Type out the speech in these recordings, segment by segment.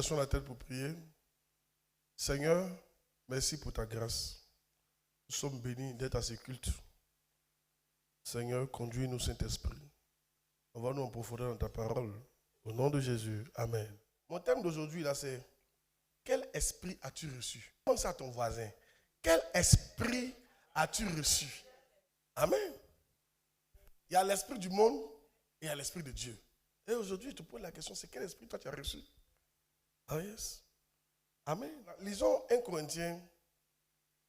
baissons la tête pour prier. Seigneur, merci pour ta grâce. Nous sommes bénis d'être à ce culte. Seigneur, conduis-nous, Saint-Esprit. Envoie-nous en profondeur dans ta parole. Au nom de Jésus. Amen. Mon thème d'aujourd'hui, là, c'est quel esprit as-tu reçu? Pense à ton voisin. Quel esprit as-tu reçu? Amen. Il y a l'esprit du monde et il y a l'esprit de Dieu. Et aujourd'hui, je te pose la question, c'est quel esprit toi tu as reçu? Ah yes. Amen. Lisons 1 Corinthiens,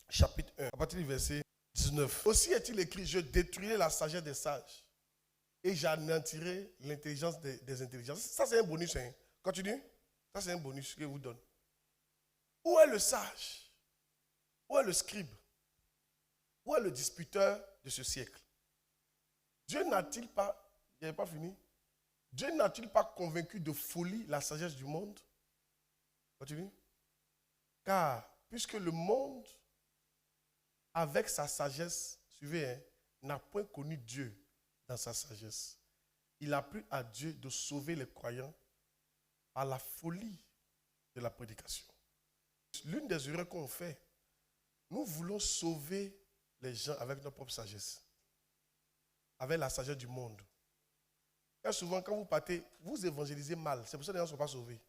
chapitre 1, à partir du verset 19. Aussi est-il écrit, je détruirai la sagesse des sages et j'anéantirai l'intelligence des intelligences. Ça, c'est un bonus. Hein. Continue. Ça, c'est un bonus que je vous donne. Où est le sage? Où est le scribe? Où est le disputeur de ce siècle? Dieu n'a-t-il pas, il n'avait pas fini, Dieu n'a-t-il pas convaincu de folie la sagesse du monde? Continue. Car, puisque le monde, avec sa sagesse, suivez, hein, n'a point connu Dieu dans sa sagesse, il a plu à Dieu de sauver les croyants par la folie de la prédication. L'une des erreurs qu'on fait, nous voulons sauver les gens avec notre propre sagesse, avec la sagesse du monde. Très souvent, quand vous partez, vous évangélisez mal. C'est pour ça que les gens ne sont pas sauvés.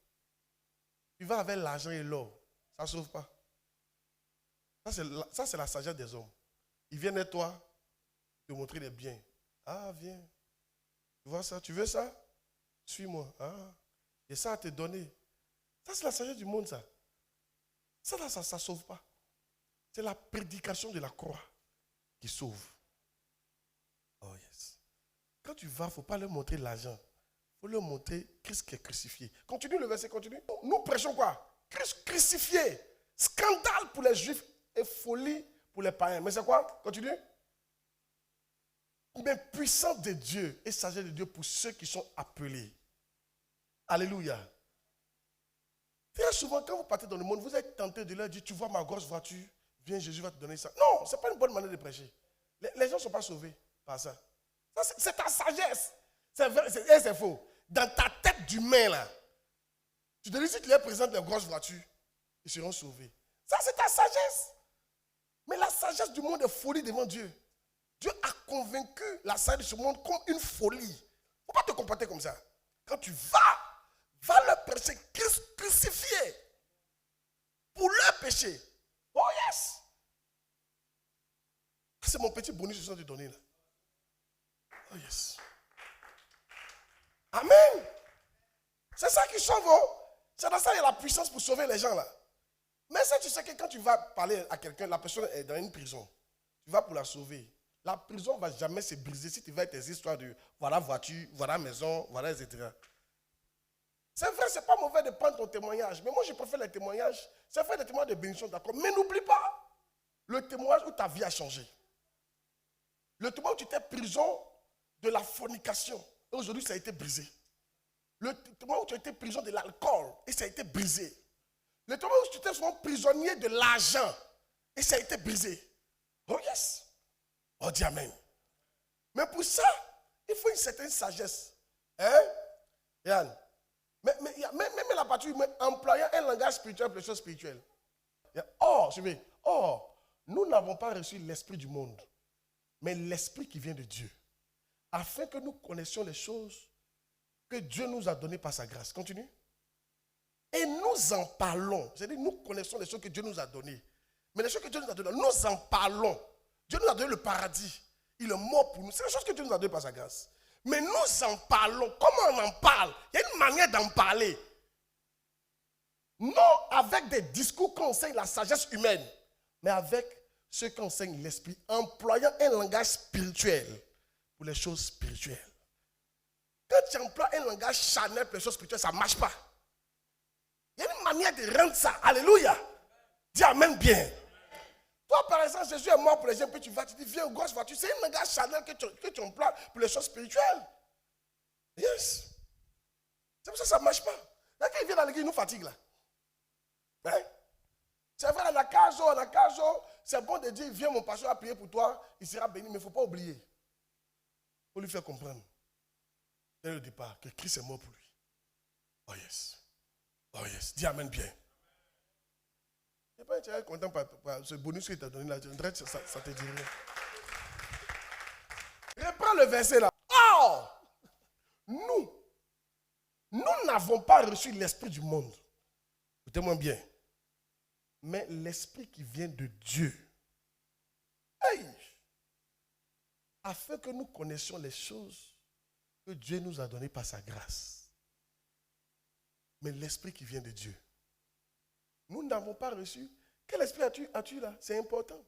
Tu vas avec l'argent et l'or, ça ne sauve pas. Ça, c'est la sagesse des hommes. Ils viennent à toi te montrer les biens. Ah, viens. Tu vois ça? Tu veux ça? Suis-moi. Ah, et ça à te donner. Ça, c'est la sagesse du monde, ça. Ça ne sauve pas. C'est la prédication de la croix qui sauve. Oh yes. Quand tu vas, il ne faut pas leur montrer l'argent. Il faut leur montrer Christ qui est crucifié. Continue le verset, continue. Nous prêchons quoi? Christ crucifié. Scandale pour les juifs et folie pour les païens. Mais c'est quoi? Continue. Mais puissance de Dieu et sagesse de Dieu pour ceux qui sont appelés. Alléluia. Très souvent, quand vous partez dans le monde, vous êtes tenté de leur dire, tu vois ma grosse voiture, viens, Jésus va te donner ça. Non, ce n'est pas une bonne manière de prêcher. Les gens ne sont pas sauvés par ça. Ça c'est ta sagesse. C'est vrai, c'est faux. Dans ta tête d'humain, là, tu te dis, si tu leur présentes les grosses voitures, ils seront sauvés. Ça, c'est ta sagesse. Mais la sagesse du monde est folie devant Dieu. Dieu a convaincu la sagesse de ce monde comme une folie. Il ne faut pas te comporter comme ça. Quand tu va leur prêcher Christ crucifié pour leur péché. Oh yes! C'est mon petit bonus que je suis en train de donner là. Oh yes. Amen. C'est ça qui sauve. C'est dans ça qu'il y a la puissance pour sauver les gens là. Mais ça, tu sais que quand tu vas parler à quelqu'un, la personne est dans une prison. Tu vas pour la sauver. La prison ne va jamais se briser si tu vas avec tes histoires de voilà voiture, voilà maison, voilà etc. C'est vrai, ce n'est pas mauvais de prendre ton témoignage. Mais moi, je préfère les témoignages. C'est vrai des témoignages de bénédiction, d'accord. Mais n'oublie pas le témoignage où ta vie a changé. Le témoignage où tu étais prison de la fornication. Et aujourd'hui, ça a été brisé. Le témoignage où tu étais prison de l'alcool. Et ça a été brisé. Le témoignage où tu étais souvent prisonnier de l'argent. Et ça a été brisé. Oh yes. Oh dis amen. Mais pour ça, il faut une certaine sagesse. Hein? Yann? Mais la partie, employant un langage spirituel pour les choses spirituelles. Nous n'avons pas reçu l'esprit du monde, mais l'esprit qui vient de Dieu. Afin que nous connaissions les choses que Dieu nous a données par sa grâce. Continue. Et nous en parlons. C'est-à-dire, nous connaissons les choses que Dieu nous a données. Mais les choses que Dieu nous a données, nous en parlons. Dieu nous a donné le paradis. Il est mort pour nous. C'est les choses que Dieu nous a données par sa grâce. Mais nous en parlons. Comment on en parle? Il y a une manière d'en parler. Non avec des discours qui enseignent la sagesse humaine, mais avec ceux qui enseignent l'esprit, employant un langage spirituel pour les choses spirituelles. Quand tu emploies un langage charnel pour les choses spirituelles, ça ne marche pas. Il y a une manière de rendre ça. Alléluia. Dis amen bien. Toi, par exemple, Jésus est mort pour les gens, puis tu vas, tu dis, viens, grosse voiture. C'est un langage charnel que tu emploies pour les choses spirituelles. Yes. C'est pour ça que ça ne marche pas. Là, quand il vient dans l'église, il nous fatigue là. Hein? C'est vrai, à la case, c'est bon de dire, viens, mon pasteur a prié pour toi, il sera béni, mais il ne faut pas oublier. Il faut lui faire comprendre, dès le départ, que Christ est mort pour lui. Oh yes. Oh yes, dis amen bien. Je ne sais pas, tu es content par ce bonus que tu as donné là. Ça te dit rien. Reprends le verset là. Oh! Nous n'avons pas reçu l'esprit du monde. Écoutez-moi bien. Mais l'esprit qui vient de Dieu. Hey! Afin que nous connaissions les choses que Dieu nous a données par sa grâce. Mais l'esprit qui vient de Dieu. Nous n'avons pas reçu. Quel esprit as-tu là? C'est important.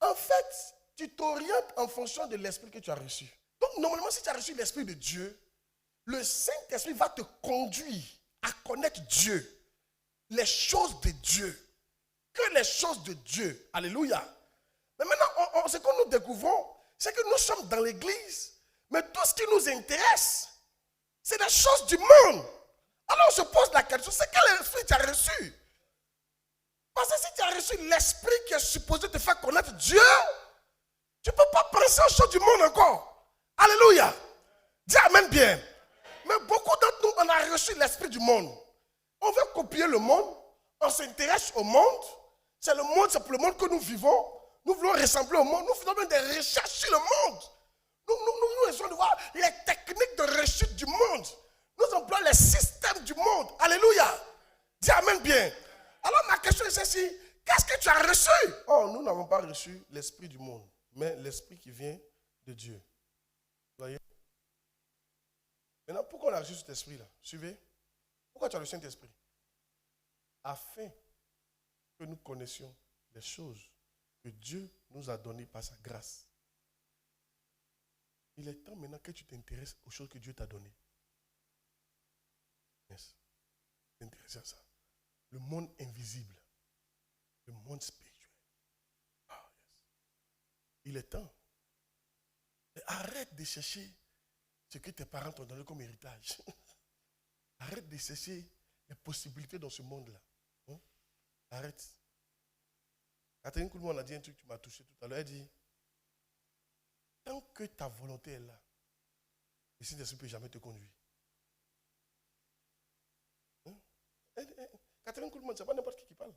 En fait, tu t'orientes en fonction de l'esprit que tu as reçu. Donc, normalement, si tu as reçu l'esprit de Dieu, le Saint-Esprit va te conduire à connaître Dieu, les choses de Dieu, que les choses de Dieu. Alléluia. Mais maintenant, ce que nous découvrons, c'est que nous sommes dans l'église, mais tout ce qui nous intéresse, c'est les choses du monde. Alors on se pose la question, c'est quel esprit tu as reçu? Parce que si tu as reçu l'esprit qui est supposé te faire connaître Dieu, tu ne peux pas penser aux choses du monde encore. Alléluia. Dis amen bien. Mais beaucoup d'entre nous, on a reçu l'esprit du monde. On veut copier le monde. On s'intéresse au monde. C'est le monde, c'est pour le monde que nous vivons. Nous voulons ressembler au monde. Nous faisons même des recherches sur le monde. Nous essayons de voir les techniques de réussite du monde. Nous employons les systèmes du monde. Alléluia. Dis amen bien. Alors ma question est celle-ci. Qu'est-ce que tu as reçu? Oh, nous n'avons pas reçu l'esprit du monde, mais l'esprit qui vient de Dieu. Vous voyez? Maintenant, pourquoi on a reçu cet esprit-là? Suivez. Pourquoi tu as reçu cet esprit? Afin que nous connaissions les choses que Dieu nous a données par sa grâce. Il est temps maintenant que tu t'intéresses aux choses que Dieu t'a données. Yes. T'intéresses à ça. Le monde invisible. Le monde spirituel. Ah, yes. Il est temps. Mais arrête de chercher ce que tes parents t'ont donné comme héritage. Arrête de chercher les possibilités dans ce monde-là. Hein? Arrête. Catherine Koulmon a dit un truc qui m'a touché tout à l'heure. Elle dit, tant que ta volonté est là, le Saint-Esprit ne peut jamais te conduire. Hein? Catherine Koulmon, ce n'est pas n'importe qui parle.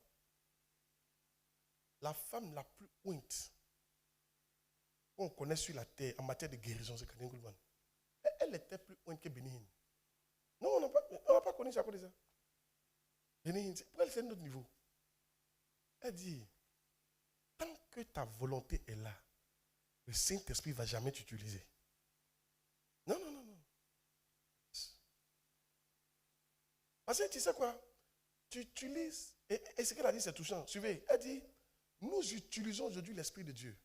La femme la plus ointe qu'on connaît sur la terre en matière de guérison, c'est Catherine Koulmon. Elle était plus ointe que Bénigne. Non, on n'a pas connu ça à cause de ça. Bénigne, pour elle, c'est un autre niveau. Elle dit, tant que ta volonté est là, le Saint-Esprit ne va jamais t'utiliser. Non. Parce que tu sais quoi? Tu utilises, et ce qu'elle a dit, c'est touchant. Suivez, elle dit, nous utilisons aujourd'hui l'Esprit de Dieu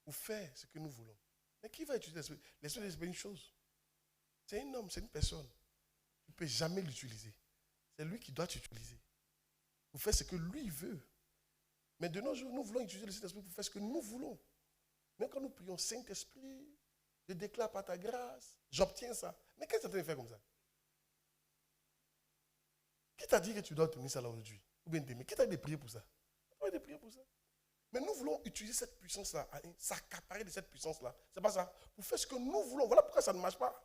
pour faire ce que nous voulons. Mais qui va utiliser l'Esprit? L'Esprit, c'est une chose. C'est un homme, c'est une personne. Tu ne peux jamais l'utiliser. C'est lui qui doit t'utiliser pour faire ce que lui veut. Mais de nos jours, nous voulons utiliser le Saint-Esprit pour faire ce que nous voulons. Mais quand nous prions, Saint-Esprit, je déclare par ta grâce, j'obtiens ça. Mais qu'est-ce que tu es en train de faire comme ça? Qui t'a dit que tu dois tenir ça là aujourd'hui? Ou bien t'aimer? Qui t'a dit de prier pour ça? Tu dois de prier pour ça. Mais nous voulons utiliser cette puissance-là, s'accaparer de cette puissance-là. C'est pas ça. Pour faire ce que nous voulons. Voilà pourquoi ça ne marche pas.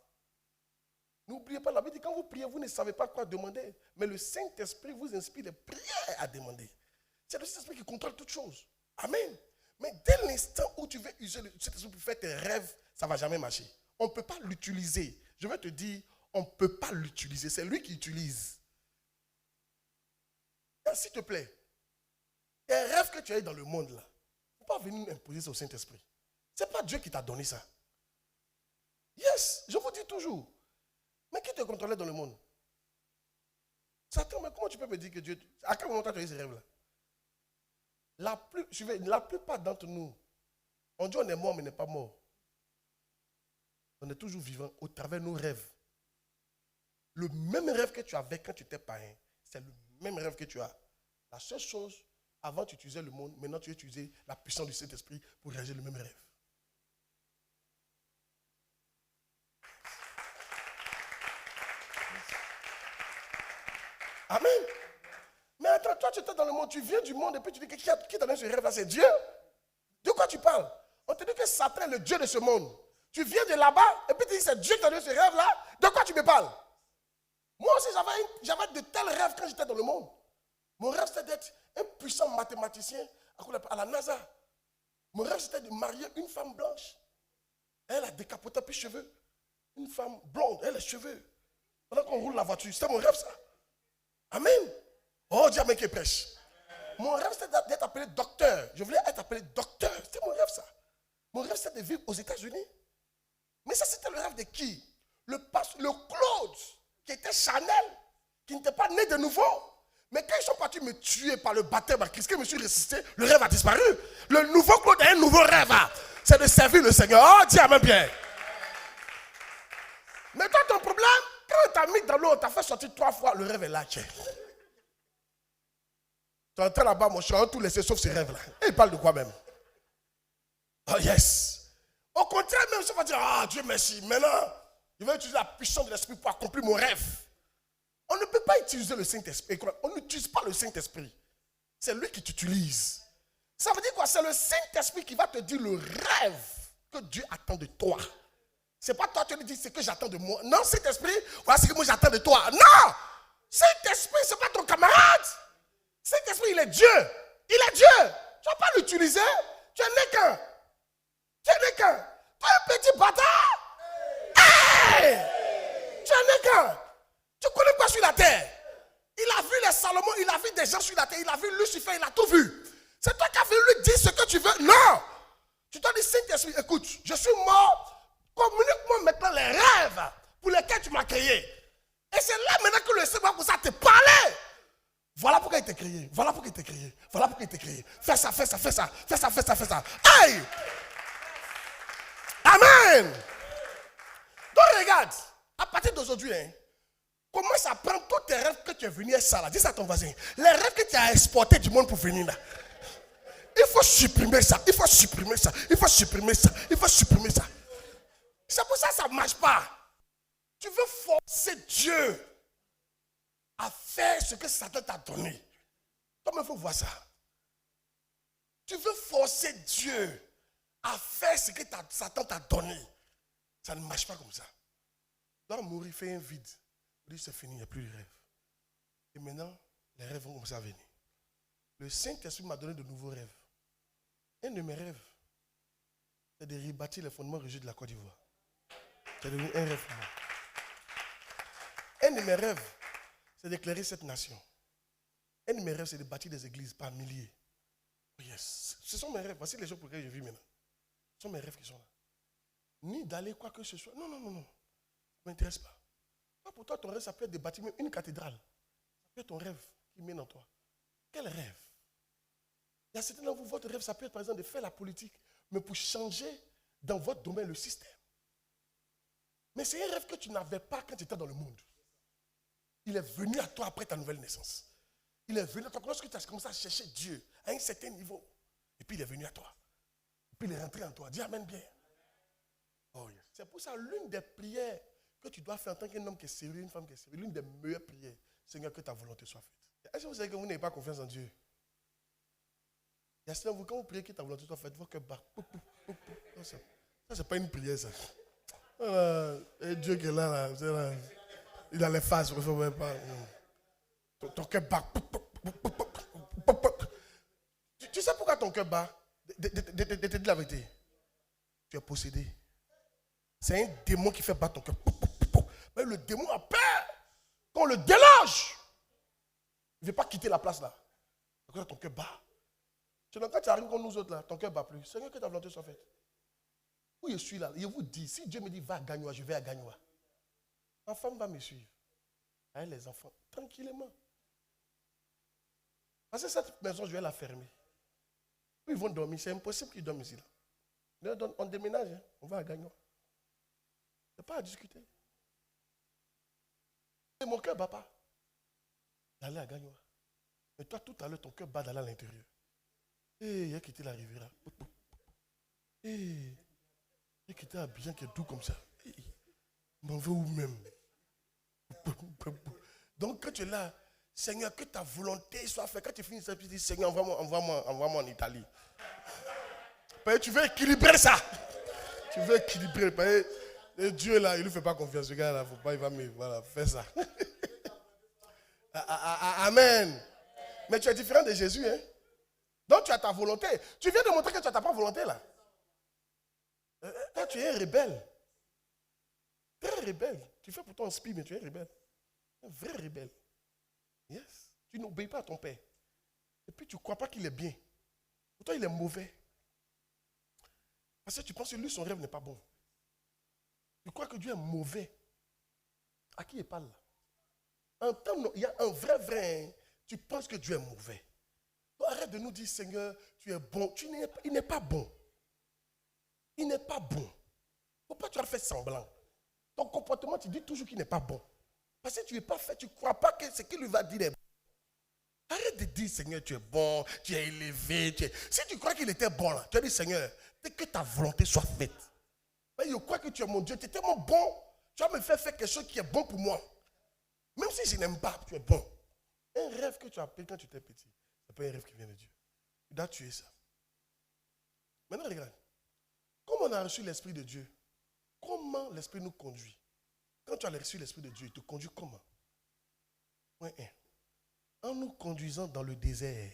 N'oubliez pas, la Bible dit, quand vous priez, vous ne savez pas quoi demander. Mais le Saint-Esprit vous inspire les prières à demander. C'est le Saint-Esprit qui contrôle toutes choses. Amen. Mais dès l'instant où tu veux utiliser le Saint-Esprit pour faire tes rêves, ça ne va jamais marcher. On ne peut pas l'utiliser. Je vais te dire, on ne peut pas l'utiliser. C'est lui qui utilise. S'il te plaît, les rêves que tu as eu dans le monde là, il ne faut pas venir imposer ça au Saint-Esprit. Ce n'est pas Dieu qui t'a donné ça. Yes, je vous dis toujours. Mais qui te contrôlait dans le monde? Satan, mais comment tu peux me dire que Dieu... À quel moment tu as eu ces rêves-là? La plupart d'entre nous, on dit on est mort mais on n'est pas mort. On est toujours vivant au travers de nos rêves. Le même rêve que tu avais quand tu étais parrain, c'est le même rêve que tu as. La seule chose, avant tu utilisais le monde, maintenant tu utilisais la puissance du Saint-Esprit pour réaliser le même rêve. Amen. Mais attends, toi tu étais dans le monde, tu viens du monde et puis tu dis qui t'a donné ce rêve-là? C'est Dieu. De quoi tu parles? On te dit que Satan est le Dieu de ce monde. Tu viens de là-bas et puis tu dis que c'est Dieu qui t'a donné ce rêve-là. De quoi tu me parles? Moi aussi, j'avais de tels rêves quand j'étais dans le monde. Mon rêve, c'était d'être un puissant mathématicien à la NASA. Mon rêve, c'était de marier une femme blanche. Elle a décapoté puis cheveux. Une femme blonde, elle a les cheveux. Pendant qu'on roule la voiture, c'était mon rêve, ça. Amen. Oh, Dieu, amen qui prêche. Mon rêve, c'était d'être appelé docteur. Je voulais être appelé docteur. C'était mon rêve, ça. Mon rêve, c'était de vivre aux États-Unis. Mais ça, c'était le rêve de qui? Le Claude, qui était Chanel, qui n'était pas né de nouveau. Mais quand ils sont partis me tuer par le baptême à Christ, que je me suis ressuscité, le rêve a disparu. Le nouveau Claude a un nouveau rêve. C'est de servir le Seigneur. Oh, dis amen bien. Mais toi, ton problème, quand on t'a mis dans l'eau, on t'a fait sortir 3 fois, le rêve est là. Tu es en train là-bas, mon cher, on a tout laissé sauf ces rêves-là. Et il parle de quoi même? Oh yes. Au contraire, même, ça va dire, ah Dieu merci. Maintenant, je vais utiliser la puissance de l'Esprit pour accomplir mon rêve. On ne peut pas utiliser le Saint-Esprit. On n'utilise pas le Saint-Esprit. C'est lui qui t'utilise. Ça veut dire quoi? C'est le Saint-Esprit qui va te dire le rêve que Dieu attend de toi. C'est pas toi qui lui dis ce que j'attends de moi. Non, Saint-Esprit, voilà ce que moi j'attends de toi. Non! Saint-Esprit, ce n'est pas ton camarade. Saint-Esprit, il est Dieu. Il est Dieu. Tu ne vas pas l'utiliser. Tu es né quand? Tu es né quand? Tu es un petit bâtard. Hey! Tu es né quand? Tu connais quoi sur la terre? Il a vu les Salomon, il a vu des gens sur la terre, il a vu Lucifer, il a tout vu. C'est toi qui as vu lui dire ce que tu veux. Non! Tu dois dire, Saint-Esprit, écoute, je suis mort. Communique-moi maintenant les rêves pour lesquels tu m'as créé. Et c'est là maintenant que le Seigneur va commencer à te parler. Voilà pourquoi il t'a créé. Voilà pourquoi il t'a créé. Voilà pourquoi il t'a créé. Fais ça, fais ça, fais ça. Fais ça, fais ça, fais ça. Aïe! Amen! Donc regarde, à partir d'aujourd'hui, commence à prendre tous tes rêves que tu es venu à ça là. Dis ça à ton voisin. Les rêves que tu as exportés du monde pour venir là. Il faut supprimer ça. Il faut supprimer ça. Il faut supprimer ça. Il faut supprimer ça. C'est pour ça que ça ne marche pas. Tu veux forcer Dieu à faire ce que Satan t'a donné. Toi, il faut voir ça. Tu veux forcer Dieu à faire ce que Satan t'a donné. Ça ne marche pas comme ça. Dans mourir, il fait un vide. Il dit c'est fini, il n'y a plus de rêve. Et maintenant, les rêves vont commencer à venir. Le Saint-Esprit m'a donné de nouveaux rêves. Un de mes rêves, c'est de rebâtir les fondements religieux de la Côte d'Ivoire. C'est devenu un rêve pour moi. Un de mes rêves, c'est d'éclairer cette nation. Un de mes rêves, c'est de bâtir des églises par milliers. Oh yes. Ce sont mes rêves. Voici les choses pour lesquelles je vis maintenant. Ce sont mes rêves qui sont là. Ni d'aller quoi que ce soit. Non, non, non, non. Ça ne m'intéresse pas. Pour toi, ton rêve, ça peut être de bâtir même une cathédrale. Ça peut être ton rêve qui mène en toi. Quel rêve? Il y a certains d'entre vous, votre rêve, ça peut être par exemple de faire la politique, mais pour changer dans votre domaine le système. Mais c'est un rêve que tu n'avais pas quand tu étais dans le monde. Il est venu à toi après ta nouvelle naissance. Il est venu à toi lorsque tu as commencé à chercher Dieu à un certain niveau. Et puis il est venu à toi. Et puis il est rentré en toi. Dis amen bien. Oh yes. C'est pour ça l'une des prières que tu dois faire en tant qu'un homme qui est sérieux, une femme qui est sérieuse, l'une des meilleures prières, Seigneur, que ta volonté soit faite. Est-ce que vous savez que vous n'avez pas confiance en Dieu? Il y a certains de vous, quand vous priez que ta volonté soit faite, votre cœur bat. Ça, c'est pas une prière, ça. Et Dieu qui est là, il a les phases, il ne faut même pas. Ton cœur bat. Tu sais pourquoi ton cœur bat? De te dire la vérité. Tu es possédé. C'est un démon qui fait battre ton cœur. Mais le démon a peur. Quand on le déloge, il ne veut pas quitter la place là. Donc ton cœur bat. Quand tu arrives comme nous autres là, ton cœur bat plus. Seigneur, que ta volonté soit faite. Où je suis là, je vous dis, si Dieu me dit va à Gagnoa, je vais à Gagnoa. Ma femme va me suivre. Avec les enfants, tranquillement. Parce que cette maison, je vais la fermer. Ils vont dormir, c'est impossible qu'ils dorment ici. Là. On déménage, hein. On va à Gagnoa. Il n'y a pas à discuter. Et mon cœur ne bat pas d'aller à Gagnoa. Mais toi, tout à l'heure, ton cœur bat d'aller à l'intérieur. Et il a quitté la rivière. Et il a quitté Abidjan qui est doux comme ça. M'en veux où même? Donc quand tu es là, Seigneur, que ta volonté soit faite. Quand tu finis ça, tu dis, Seigneur, envoie-moi en Italie. Tu veux équilibrer ça. Tu veux équilibrer. Et Dieu là, il ne lui fait pas confiance. Ce gars là, faut pas, il va me. Voilà, fais ça. Amen. Mais tu es différent de Jésus. Hein? Donc tu as ta volonté. Tu viens de montrer que tu as ta propre volonté là. Toi, tu es un rebelle. Très rebelle. Tu fais pourtant un spi, mais tu es rebelle. Un vrai rebelle. Yes. Tu n'obéis pas à ton père. Et puis tu ne crois pas qu'il est bien. Pourtant, il est mauvais. Parce que tu penses que lui, son rêve n'est pas bon. Tu crois que Dieu est mauvais. À qui il parle là? Il y a un vrai. Hein. Tu penses que Dieu est mauvais. Donc, arrête de nous dire, Seigneur, tu es bon. Il n'est pas bon. Il n'est pas bon. Pourquoi tu as fait semblant? Ton comportement, tu dis toujours qu'il n'est pas bon. Parce que tu n'es pas fait, tu ne crois pas que ce qu'il lui va dire est bon. Arrête de dire, Seigneur, tu es bon, tu es élevé. Si tu crois qu'il était bon, là, tu as dit, Seigneur, que ta volonté soit faite. Mais je crois que tu es mon Dieu, tu es tellement bon, tu vas me faire quelque chose qui est bon pour moi. Même si je n'aime pas, tu es bon. Un rêve que tu as appris quand tu étais petit, ce n'est pas un rêve qui vient de Dieu. Tu dois tuer ça. Maintenant, regarde. Comme on a reçu l'Esprit de Dieu, comment l'Esprit nous conduit? Quand tu as reçu l'Esprit de Dieu, il te conduit comment? Point 1. En nous conduisant dans le désert,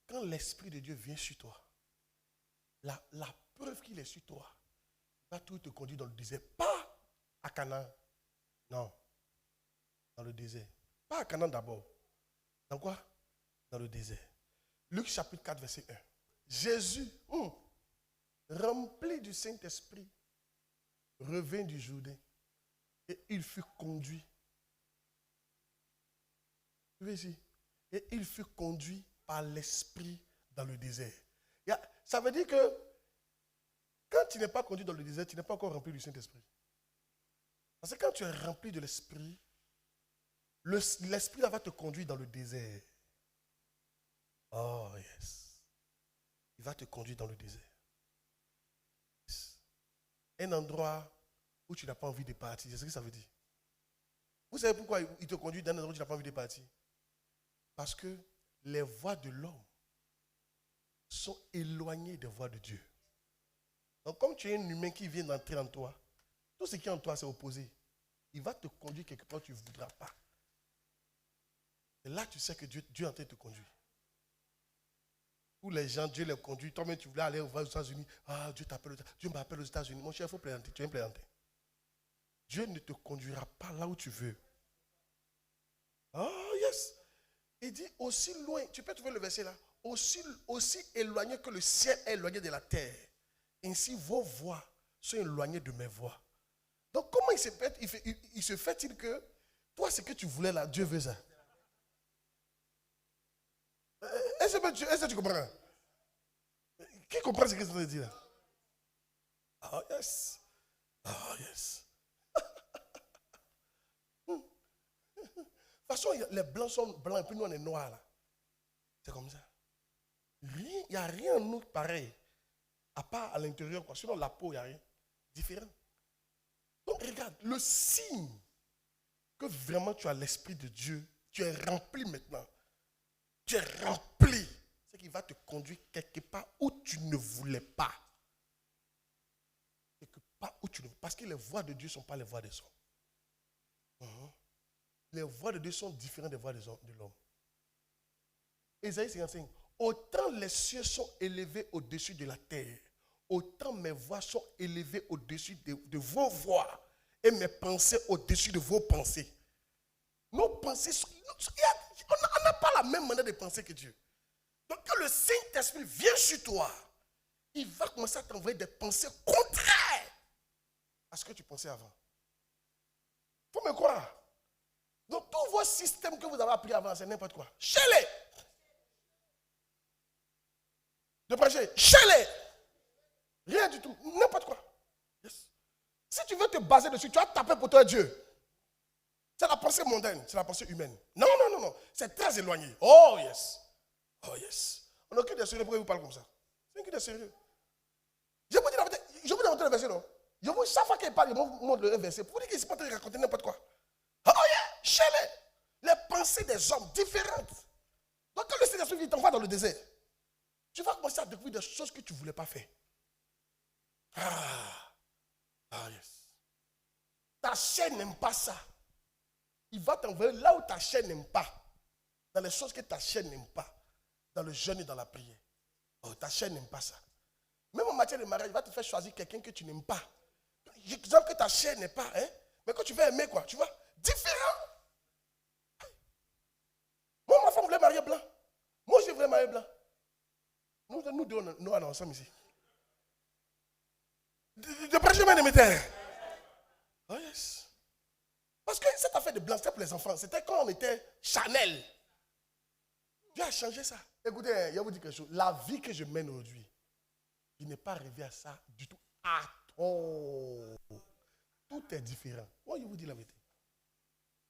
quand l'Esprit de Dieu vient sur toi, la preuve qu'il est sur toi, il va tout te conduire dans le désert. Pas à Canaan. Non. Dans le désert. Pas à Canaan d'abord. Dans quoi? Dans le désert. Luc chapitre 4, verset 1. Jésus, rempli du Saint-Esprit, revint du Jourdain et il fut conduit. Tu vois ici? Et il fut conduit par l'Esprit dans le désert. Ça veut dire que quand tu n'es pas conduit dans le désert, tu n'es pas encore rempli du Saint-Esprit. Parce que quand tu es rempli de l'Esprit, l'Esprit va te conduire dans le désert. Oh, yes. Il va te conduire dans le désert. Un endroit où tu n'as pas envie de partir. C'est ce que ça veut dire. Vous savez pourquoi il te conduit dans un endroit où tu n'as pas envie de partir? Parce que les voies de l'homme sont éloignées des voies de Dieu. Donc comme tu es un humain qui vient d'entrer en toi, tout ce qui est en toi c'est opposé. Il va te conduire quelque part où tu ne voudras pas. Et là tu sais que Dieu est en train de te conduire. Tous les gens, Dieu les conduit. Toi-même, tu voulais aller aux États-Unis. Ah, Dieu m'appelle aux États-Unis. Mon cher, il faut plaisanter. Tu viens plaisanter. Dieu ne te conduira pas là où tu veux. Oh, yes. Il dit aussi loin. Tu peux trouver le verset là. Aussi éloigné que le ciel est éloigné de la terre. Ainsi, vos voies sont éloignées de mes voies. Donc, comment il se fait-il que toi, ce que tu voulais là, Dieu veut ça? Est-ce que tu comprends? Qui comprend ce que je veux dire là? Oh yes. Oh yes. De toute façon, les blancs sont blancs et puis nous on est noirs là. C'est comme ça. Il n'y a rien en nous pareil. À part à l'intérieur, quoi. Sinon la peau, il n'y a rien. Différent. Donc regarde, le signe que vraiment tu as l'Esprit de Dieu, tu es rempli maintenant. Tu es rempli. C'est qu'il va te conduire quelque part où tu ne voulais pas. Quelque part où tu ne voulais pas. Parce que les voies de Dieu ne sont pas les voies des hommes. Les voies de Dieu sont différentes des voies de l'homme. Ésaïe 55. Autant les cieux sont élevés au-dessus de la terre, autant mes voies sont élevées au-dessus de vos voies et mes pensées au-dessus de vos pensées. Nos pensées, on n'a pas la même manière de penser que Dieu. Donc quand le Saint-Esprit vient sur toi, il va commencer à t'envoyer des pensées contraires à ce que tu pensais avant. Il faut me croire. Donc tous vos systèmes que vous avez appris avant, c'est n'importe quoi. Chez-les. De prêcher, chez-les. Rien du tout, n'importe quoi. Yes. Si tu veux te baser dessus, tu vas taper pour toi Dieu. C'est la pensée mondaine, c'est la pensée humaine. Non, c'est très éloigné. Oh yes. Oh yes. On n'a aucun des sérieux, pourquoi vous parlez comme ça? C'est un des sérieux. Je vous dis le verset, non? Chaque fois qu'il parle, il montre le verset. Pour vous dire qu'il ne s'est pas raconter n'importe quoi. Oh yeah, chez les pensées des hommes différentes. Donc quand le Seigneur t'envoie dans le désert, tu vas commencer à découvrir des choses que tu ne voulais pas faire. Ah yes. Ta chair n'aime pas ça. Il va t'envoyer là où ta chair n'aime pas. Dans les choses que ta chair n'aime pas. Dans le jeûne et dans la prière. Oh, ta chair n'aime pas ça. Même en matière de mariage, il va te faire choisir quelqu'un que tu n'aimes pas. Exemple que ta chair n'est pas, hein? Mais quand tu vas aimer quoi, tu vois, différent. Moi, ma femme voulait marier blanc. Moi, je voulais marier blanc. Nous deux, nous, on est ensemble ici. De prêcher mes émetteurs. Oh yes. Parce que cette affaire de blanc, c'était pour les enfants. C'était quand on était Chanel. Dieu a changé ça. Écoutez, je vais vous dire quelque chose. La vie que je mène aujourd'hui, il n'est pas arrivé à ça du tout. À tout. Tout est différent. Moi, je vous dis la vérité.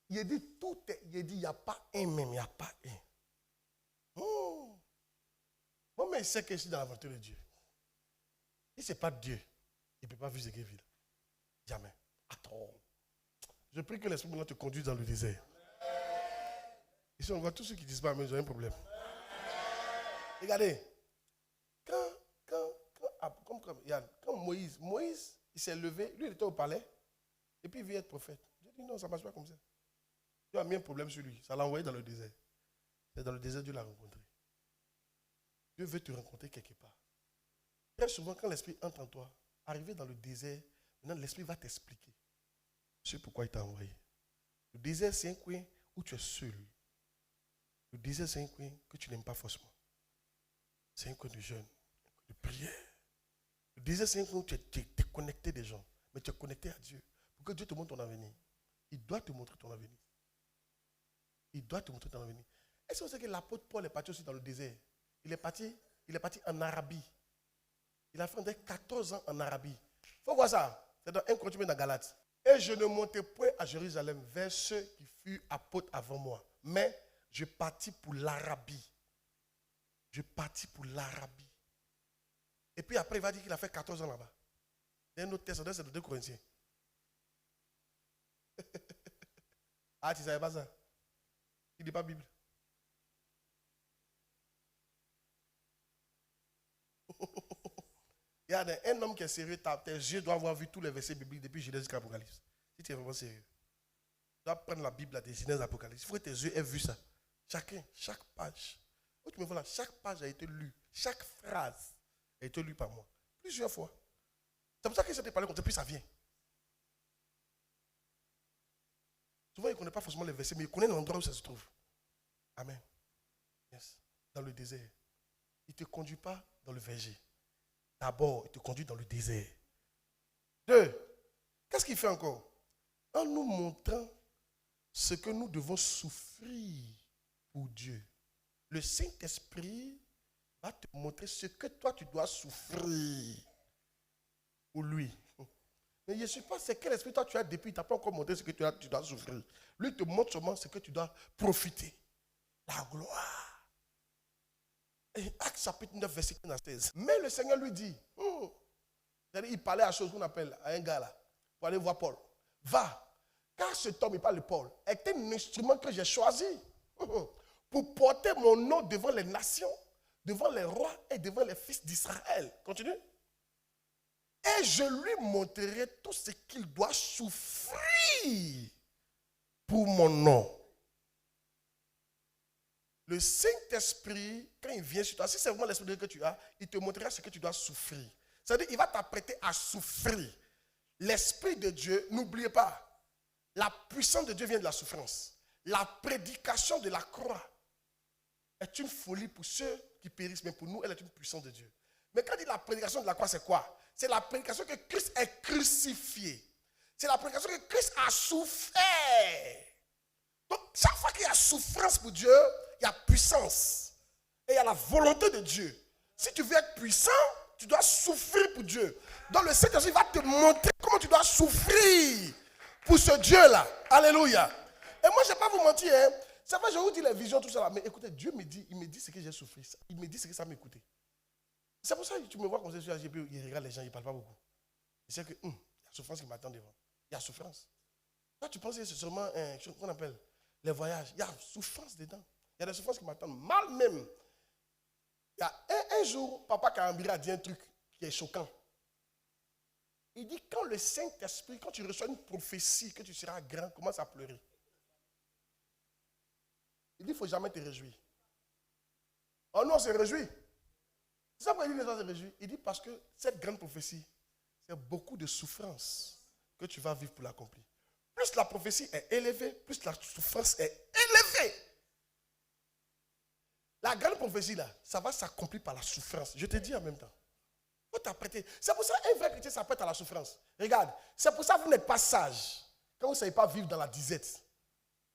Il dit tout est. Il dit il n'y a pas un même, il n'y a pas un. Moi, mais il sait que je suis dans l'aventure de Dieu. Si ce n'est pas Dieu, il ne peut pas vivre ce qu'il vit. Jamais. Attends. Je prie que l'Esprit maintenant te conduise dans le désert. Ici, on voit tous ceux qui disent pas, mais ils ont un problème. Regardez. Quand Moïse, il s'est levé, lui, il était au palais, et puis il vient être prophète. J'ai dit non, ça ne marche pas comme ça. Dieu a mis un problème sur lui. Ça l'a envoyé dans le désert. C'est dans le désert que Dieu l'a rencontré. Dieu veut te rencontrer quelque part. Très souvent, quand l'Esprit entre en toi, arrivé dans le désert, maintenant l'Esprit va t'expliquer ce pourquoi il t'a envoyé. Le désert, c'est un coin où tu es seul. Le désert, c'est un coin que tu n'aimes pas forcément. C'est un coin de jeûne, un coin de prière. Le désert, c'est un coin où tu es connecté des gens, mais tu es connecté à Dieu. Pour que Dieu te montre ton avenir. Il doit te montrer ton avenir. Il doit te montrer ton avenir. Est-ce que vous savez que l'apôtre Paul est parti aussi dans le désert? Il est parti en Arabie. Il a fait 14 ans en Arabie. Il faut voir ça. C'est dans 1 Corinthiens dans Galates. Et je ne montai point à Jérusalem vers ceux qui furent apôtres avant moi. Mais je partis pour l'Arabie. Je partis pour l'Arabie. Et puis après, il va dire qu'il a fait 14 ans là-bas. Il y a un autre texte, c'est de 2 Corinthiens. Ah, tu ne savais pas ça? Il ne dit pas Bible. Il y a un homme qui est sérieux, tes yeux doivent avoir vu tous les versets bibliques depuis Genèse jusqu'à Apocalypse. Si tu es vraiment sérieux, tu dois prendre la Bible des Genèse Apocalypse. Il faut que tes yeux aient vu ça. Chaque page. Oh, tu me vois là, chaque page a été lue. Chaque phrase a été lue par moi. Plusieurs fois. C'est pour ça qu'il s'est parlé comme ça, puis ça vient. Souvent, il ne connaît pas forcément les versets, mais il connaît l'endroit où ça se trouve. Amen. Yes. Dans le désert. Il ne te conduit pas dans le verger. D'abord, il te conduit dans le désert. 2. Qu'est-ce qu'il fait encore? En nous montrant ce que nous devons souffrir pour Dieu. Le Saint-Esprit va te montrer ce que toi tu dois souffrir pour lui. Mais je ne sais pas c'est quel esprit toi tu as depuis, il ne t'a pas encore montré ce que tu dois souffrir. Lui il te montre seulement ce que tu dois profiter. La gloire. Et Actes chapitre 9, verset 15 à 16. Mais le Seigneur lui dit, il parlait à chose qu'on appelle, à un gars là, pour aller voir Paul. Va, car cet homme, il parle de Paul, est un instrument que j'ai choisi pour porter mon nom devant les nations, devant les rois et devant les fils d'Israël. Continue. Et je lui montrerai tout ce qu'il doit souffrir pour mon nom. Le Saint-Esprit, quand il vient sur toi, si c'est vraiment l'Esprit de Dieu que tu as, il te montrera ce que tu dois souffrir. C'est-à-dire qu'il va t'apprêter à souffrir. L'Esprit de Dieu, n'oubliez pas, la puissance de Dieu vient de la souffrance. La prédication de la croix est une folie pour ceux qui périssent, mais pour nous, elle est une puissance de Dieu. Mais quand il dit la prédication de la croix, c'est quoi? C'est la prédication que Christ est crucifié. C'est la prédication que Christ a souffert. Donc, chaque fois qu'il y a souffrance pour Dieu, il y a puissance. Et il y a la volonté de Dieu. Si tu veux être puissant, tu dois souffrir pour Dieu. Donc le Saint-Esprit va te montrer comment tu dois souffrir pour ce Dieu-là. Alléluia. Et moi, je ne vais pas vous mentir. Hein. C'est vrai, je vous dis les visions, tout ça. Mais écoutez, Dieu me dit, il me dit ce que j'ai souffert. Il me dit ce que ça m'a écouté. C'est pour ça que tu me vois comme ça, il regarde les gens, il ne parle pas beaucoup. Il sait que il y a souffrance qui m'attend devant. Il y a souffrance. Toi, tu penses que c'est seulement ce qu'on appelle les voyages. Il y a souffrance dedans. Il y a des souffrances qui m'attendent. Mal même. Il y a un jour, Papa Karambira a dit un truc qui est choquant. Il dit quand le Saint-Esprit, quand tu reçois une prophétie que tu seras grand, commence à pleurer. Il dit, il ne faut jamais te réjouir. Oh non, on se réjouit. C'est ça pourquoi il dit les gens se réjouissent. Il dit parce que cette grande prophétie, c'est beaucoup de souffrance que tu vas vivre pour l'accomplir. Plus la prophétie est élevée, plus la souffrance est élevée. La grande prophétie là, ça va s'accomplir par la souffrance. Je te dis en même temps. Faut t'apprêter. C'est pour ça qu'un vrai chrétien s'apprête à la souffrance. Regarde, c'est pour ça que vous n'êtes pas sage. Quand vous ne savez pas vivre dans la disette,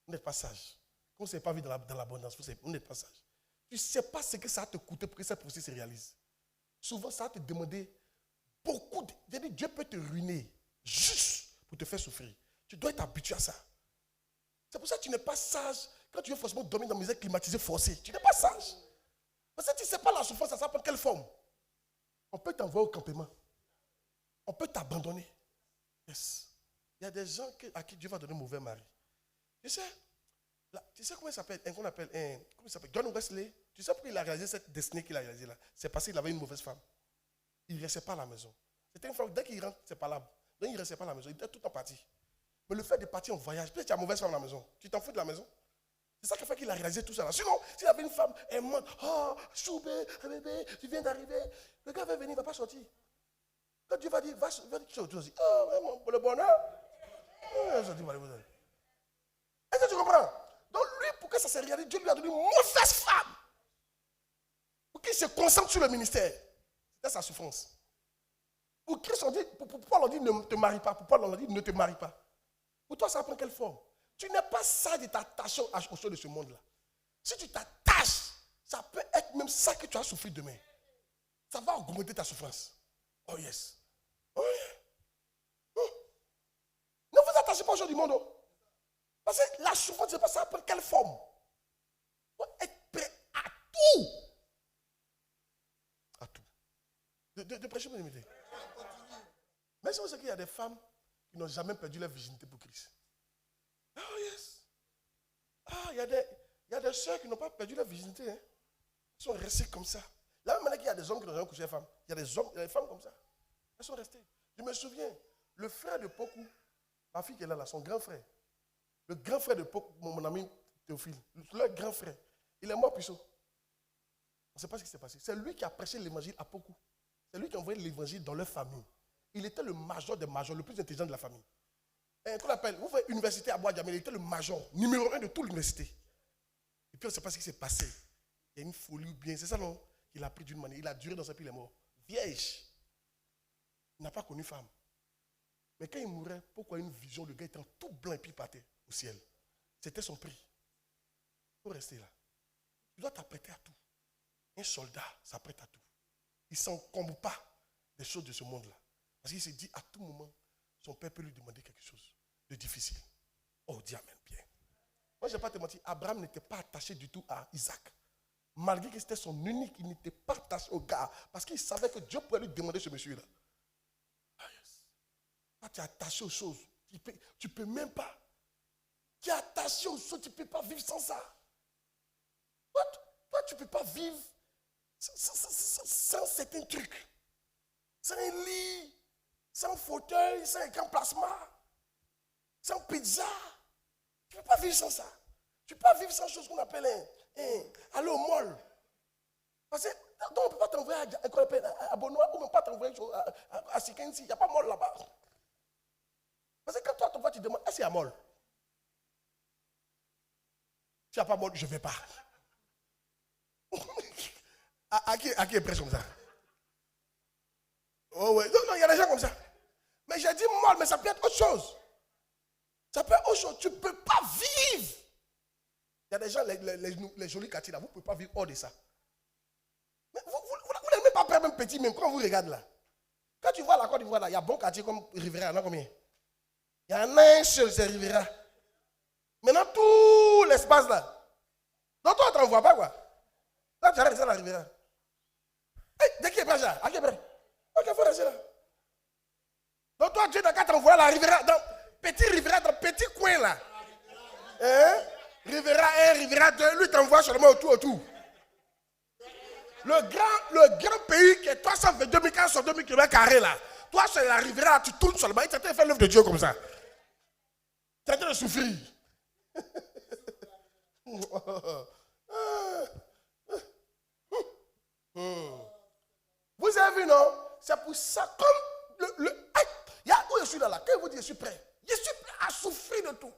vous n'êtes pas sage. Quand vous ne savez pas vivre dans l'abondance, vous n'êtes pas sage. Tu ne sais pas ce que ça va te coûter pour que cette prophétie se réalise. Souvent, ça va te demander beaucoup de... Dieu peut te ruiner juste pour te faire souffrir. Tu dois être habitué à ça. C'est pour ça que tu n'es pas sage quand tu veux forcément dormir dans une maison climatisée forcée. Tu n'es pas sage. Parce que tu ne sais pas la souffrance, ça prend quelle forme. On peut t'envoyer au campement. On peut t'abandonner. Yes. Il y a des gens à qui Dieu va donner un mauvais mari. Tu sais comment il s'appelle? Comment il s'appelle? John Wesley. Tu sais pourquoi il a réalisé cette destinée qu'il a réalisée là? C'est parce qu'il avait une mauvaise femme. Il ne restait pas à la maison. C'était une femme, dès qu'il rentre, c'est pas là. Donc il ne restait pas à la maison. Il était tout en parti. Mais le fait de partir en voyage, peut-être que tu as une mauvaise femme à la maison. Tu t'en fous de la maison? C'est ça qui fait qu'il a réalisé tout ça là. Sinon, s'il avait une femme, elle monte, oh, choubé, bébé, tu viens d'arriver. Le gars va venir, il ne va pas sortir. Quand Dieu va dire, va sortir, tu vas dire, oh, vraiment, pour le bonheur. Est-ce que tu comprends? Donc lui, pour que ça se réalise, Dieu lui a donné une mauvaise femme. Pour qu'il se concentre sur le ministère. C'était sa souffrance. Pour Paul on dit ne te marie pas. Pour Paul on dit ne te marie pas. Pour toi, ça prend quelle forme? Tu n'es pas sage de t'attacher aux choses de ce monde-là. Si tu t'attaches, ça peut être même ça que tu as souffert demain. Ça va augmenter ta souffrance. Oh yes. Oh yeah. Ne vous attachez pas aux choses du monde. Parce que la souffrance, je ne sais pas ça prend quelle forme. Il faut être prêt à tout. À tout. De prêcher mon imité. Mais c'est aussi qu'il y a des femmes qui n'ont jamais perdu leur virginité pour Christ. Oh yes. Ah, il y a des soeurs qui n'ont pas perdu leur virginité. Hein. Elles sont restées comme ça. La même manière qu'il y a des hommes qui n'ont jamais couché les femmes. Il y a des hommes, il y a des femmes comme ça. Elles sont restées. Je me souviens, le frère de Poku, ma fille qui est là, son grand frère, le grand frère de Poku, mon ami Théophile, leur grand frère, il est mort puisque. On ne sait pas ce qui s'est passé. C'est lui qui a prêché l'évangile à Poku. C'est lui qui a envoyé l'évangile dans leur famille. Il était le major des majors, le plus intelligent de la famille. Qu'on appelle, vous faites université à Bois-Diamé, il était le major, numéro 1 de toute l'université. Et puis on ne sait pas ce qui s'est passé. Il y a une folie ou bien, c'est ça non? Il a pris d'une manière, il a duré dans sa vie, il est mort. Vierge. Il n'a pas connu femme. Mais quand il mourait, pourquoi une vision, le gars était en tout blanc et puis il partait au ciel. C'était son prix. Il faut rester là. Tu dois t'apprêter à tout. Un soldat s'apprête à tout. Il ne s'encombre pas des choses de ce monde-là. Parce qu'il se dit à tout moment, son père peut lui demander quelque chose de difficile. Oh, dis amen, bien. Moi, je ne vais pas te mentir, Abraham n'était pas attaché du tout à Isaac. Malgré que c'était son unique, il n'était pas attaché au gars. Parce qu'il savait que Dieu pouvait lui demander ce monsieur-là. Ah, yes. Quand tu es attaché aux choses, tu ne peux même pas. Tu es attaché aux choses, tu ne peux pas vivre sans ça. Toi, tu ne peux pas vivre sans certains trucs. Sans un lit, sans fauteuil, sans écran plasma, sans pizza. Tu ne peux pas vivre sans ça. Tu ne peux pas vivre sans chose qu'on appelle aller au mall. Parce que donc on ne peut pas t'envoyer à Benoît ou on ne peut pas t'envoyer à Sikensi. Il n'y a pas de mall là-bas. Parce que quand toi, ton voix, tu demandes, est-ce qu'il y a mall? S'il n'y a pas mall, je ne vais pas. à qui est prêt comme ça? Oh ouais. Non, il y a des gens comme ça. Mais j'ai dit mall, mais ça peut être autre chose. Ça peut être autre chose. Tu ne peux pas vivre. Il y a des gens, les jolis quartiers là, vous ne pouvez pas vivre hors de ça. Mais vous n'êtes même pas prêt, même petit, même quand vous regardez là. Quand tu vois la Côte d'Ivoire là, il y a bon quartier comme Rivera, il y en a combien? Il y en a un seul, c'est Rivera. Maintenant, tout l'espace là. Donc toi, tu n'en vois pas quoi. Là, tu arrêtes ça, la Rivera. Hey, dès qu'il est prêt, à qui est prêt? Ok, il faut rester là. Donc toi, Dieu n'a qu'à t'envoyer la Rivera, dans petit Rivera, dans petit coin là. Hein? Rivera 1, Rivera 2, lui t'envoie seulement autour. Le grand pays qui est 322 400 km² là. Toi, c'est la Rivera, tu tournes seulement. Il t'attend de faire l'œuvre de Dieu comme ça. Tu es en train de souffrir. Vous avez vu, non? C'est pour ça, comme il y a où je suis là, quand il vous dit je suis prêt à souffrir de tout.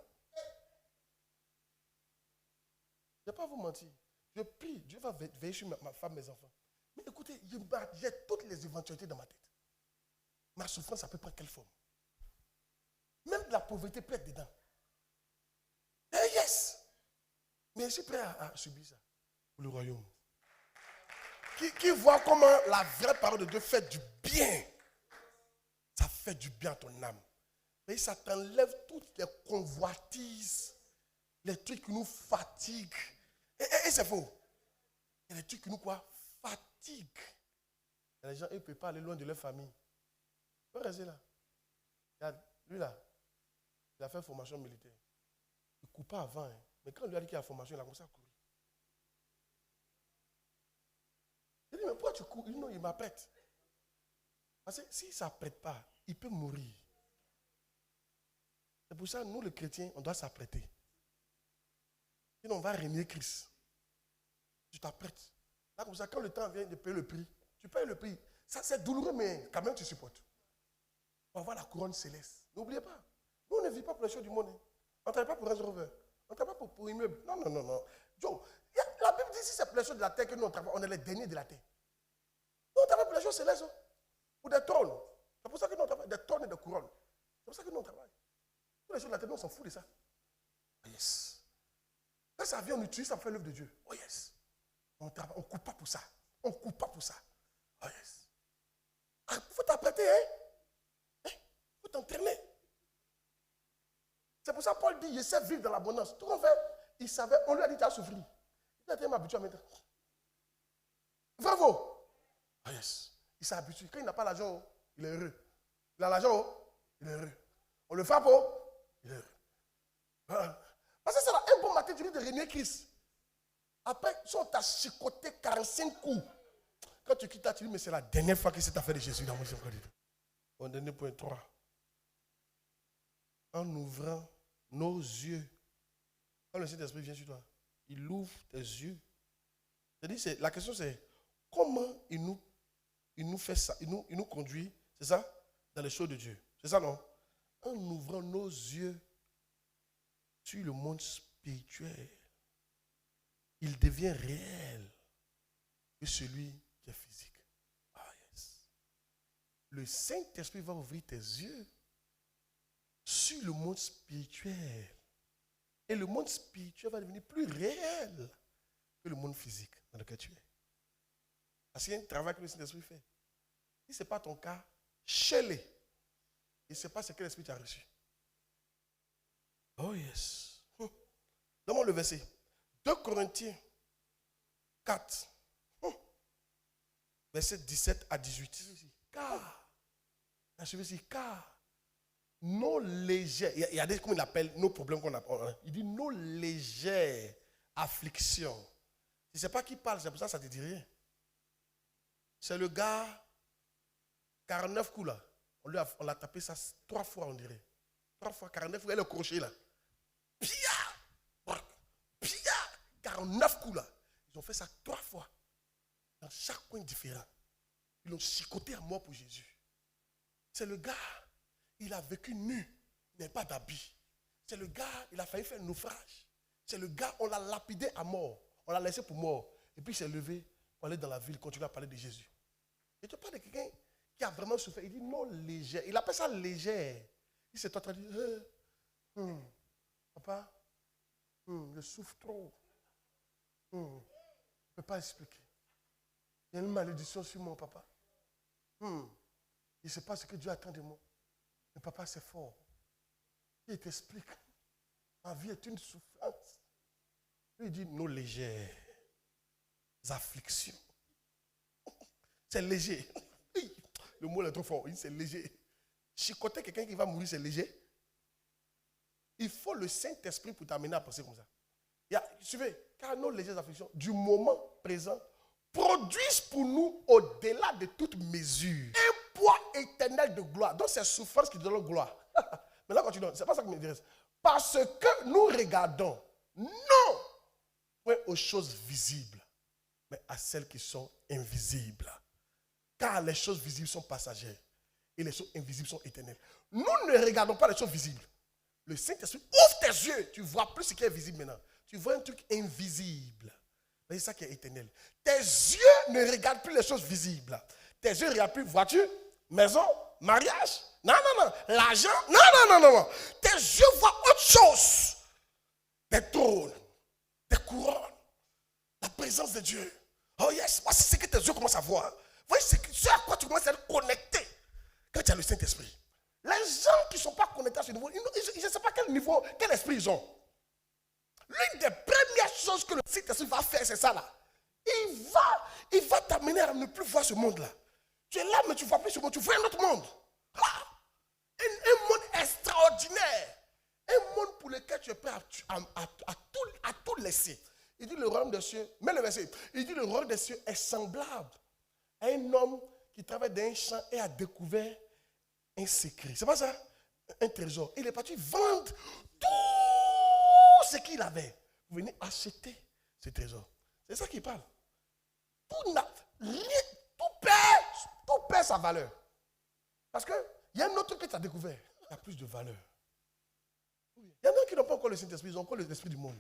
Je ne vais pas vous mentir. Je prie, Dieu va veiller sur ma femme, mes enfants. Mais écoutez, j'ai toutes les éventualités dans ma tête. Ma souffrance, ça peut prendre quelle forme? Même la pauvreté peut être dedans. Yes! Mais je suis prêt à subir ça pour le royaume. Qui voit comment la vraie parole de Dieu fait du bien. Ça fait du bien à ton âme. Mais ça t'enlève toutes les convoitises, les trucs qui nous fatiguent. Et c'est faux. Il y a des trucs qui nous quoi? Fatiguent. Les gens, ils ne peuvent pas aller loin de leur famille. Ils peuvent rester là. Regarde, lui là, il a fait formation militaire. Il ne court pas avant. Hein. Mais quand on lui a dit qu'il y a formation, il a commencé à courir. Il dit, mais pourquoi tu cours? Il dit, non, il m'apprête. Parce que s'il ne s'apprête pas, il peut mourir. C'est pour ça, nous les chrétiens, on doit s'apprêter. Sinon, on va régner Christ. Tu t'apprêtes. Là, comme ça, quand le temps vient de payer le prix, tu payes le prix. Ça, c'est douloureux, mais quand même, tu supportes. On va avoir la couronne céleste. N'oubliez pas. Nous, on ne vit pas pour les choses du monde. Hein. On ne travaille pas pour Range Rover. On ne travaille pas pour immeuble. Non. Joe, la Bible dit si c'est pour les choses de la terre que nous, on travaille, on est les derniers de la terre. Nous, on travaille pour les choses célestes. Hein. Pour des trônes. C'est pour ça que nous, on travaille des trônes et des couronnes. C'est pour ça que nous, on travaille. Pour les choses de la terre, nous, on s'en fout de ça. Oh yes. Quand ça vient, on utilise, ça fait l'œuvre de Dieu. Oh yes. On ne court pas pour ça. On ne court pas pour ça. Oh yes. Il faut t'apprêter, hein? Il faut t'entraîner. C'est pour ça que Paul dit, je sais vivre dans l'abondance. Tout qu'on fait, il savait, on lui a dit, tu as souffert. Il a été habitué à mettre. Bravo. Oh yes. Il s'est habitué. Quand il n'a pas l'argent, il est heureux. Il a l'argent, il est heureux. On le frappe, il est heureux. Parce que c'est là, un bon matin, tu dis de régner Christ. Après, si on t'a chicoté 45 coups, quand tu quittes, tu dis, mais c'est la dernière fois que cette affaire de Jésus dans mon Dieu. Mon dernier point 3. En ouvrant nos yeux, quand le Saint-Esprit vient sur toi, il ouvre tes yeux. C'est-à-dire, la question c'est, comment il nous fait ça, il nous conduit, c'est ça, dans les choses de Dieu. C'est ça, non? En ouvrant nos yeux sur le monde spirituel, il devient réel que celui qui est physique. Ah yes. Le Saint-Esprit va ouvrir tes yeux sur le monde spirituel. Et le monde spirituel va devenir plus réel que le monde physique dans lequel tu es. Parce qu'il y a un travail que le Saint-Esprit fait. Si ce n'est pas ton cas, chez-les. Il ne sait pas ce que l'Esprit t'a reçu. Oh yes. Donne-moi le verset. 2 Corinthiens 4. Verset 17 à 18. Car nos légères, il y a des, comment il appelle, nos problèmes qu'on a. Il dit nos légères afflictions. Je ne sais pas qui parle, c'est pour ça que ça ne te dit rien. C'est le gars, 49 coups là. On l'a tapé ça 3 fois, on dirait. 3 fois, 49 coups, et le crochet là. Pia, 49 coups là. Ils ont fait ça 3 fois. Dans chaque coin différent. Ils l'ont chicoté à mort pour Jésus. C'est le gars, il a vécu nu, il n'a pas d'habit. C'est le gars, il a failli faire un naufrage. C'est le gars, on l'a lapidé à mort. On l'a laissé pour mort. Et puis il s'est levé pour aller dans la ville, continuer à parler de Jésus. Et tu parles de quelqu'un qui a vraiment souffert. Il dit non léger. Il appelle ça léger. Il s'est en train de dire, papa, je souffre trop. Je ne peux pas expliquer. Il y a une malédiction sur mon papa. Il ne sait pas ce que Dieu attend de moi. Mais papa, c'est fort. Il t'explique. Ma vie est une souffrance. Il dit nos légères afflictions. C'est léger. Le mot est trop fort. C'est léger. Chicoter quelqu'un qui va mourir, c'est léger. Il faut le Saint-Esprit pour t'amener à penser comme ça. Suivez, car nos légères afflictions du moment présent produisent pour nous, au-delà de toute mesure, un poids éternel de gloire. Donc c'est souffrance qui donne gloire. Mais là, continuons. C'est pas ça qui m'intéresse. Parce que nous regardons, non point aux choses visibles, mais à celles qui sont invisibles. Car les choses visibles sont passagères et les choses invisibles sont éternelles. Nous ne regardons pas les choses visibles. Le Saint-Esprit ouvre tes yeux, tu vois plus ce qui est visible maintenant. Tu vois un truc invisible. C'est ça qui est éternel. Tes yeux ne regardent plus les choses visibles. Tes yeux ne regardent plus voiture, maison, mariage. Non. L'argent. Non. Tes yeux voient autre chose. Des trônes, des couronnes, la présence de Dieu. Oh yes, voici ce que tes yeux commencent à voir. Voici ce à quoi tu commences à être connecté quand tu as le Saint-Esprit. Les gens qui ne sont pas connectés à ce niveau, je ne sais pas quel niveau, quel esprit ils ont. L'une des premières choses que le Saint-Esprit va faire, c'est ça là. Il va t'amener à ne plus voir ce monde-là. Tu es là, mais tu ne vois plus ce monde, tu vois un autre monde. Un monde extraordinaire. Un monde pour lequel tu es prêt à tout laisser. Il dit le royaume des cieux, mais le verset, il dit le royaume des cieux est semblable à un homme qui travaille dans un champ et a découvert un secret. C'est pas ça? Un trésor. Il est parti vendre tout ce qu'il avait. Vous venez acheter ce trésor. C'est ça qu'il parle. Tout perd sa valeur. Parce qu'il y a un autre truc que tu as découvert. Il a plus de valeur. Il y en a qui n'ont pas encore le Saint-Esprit, ils ont encore l'esprit du monde.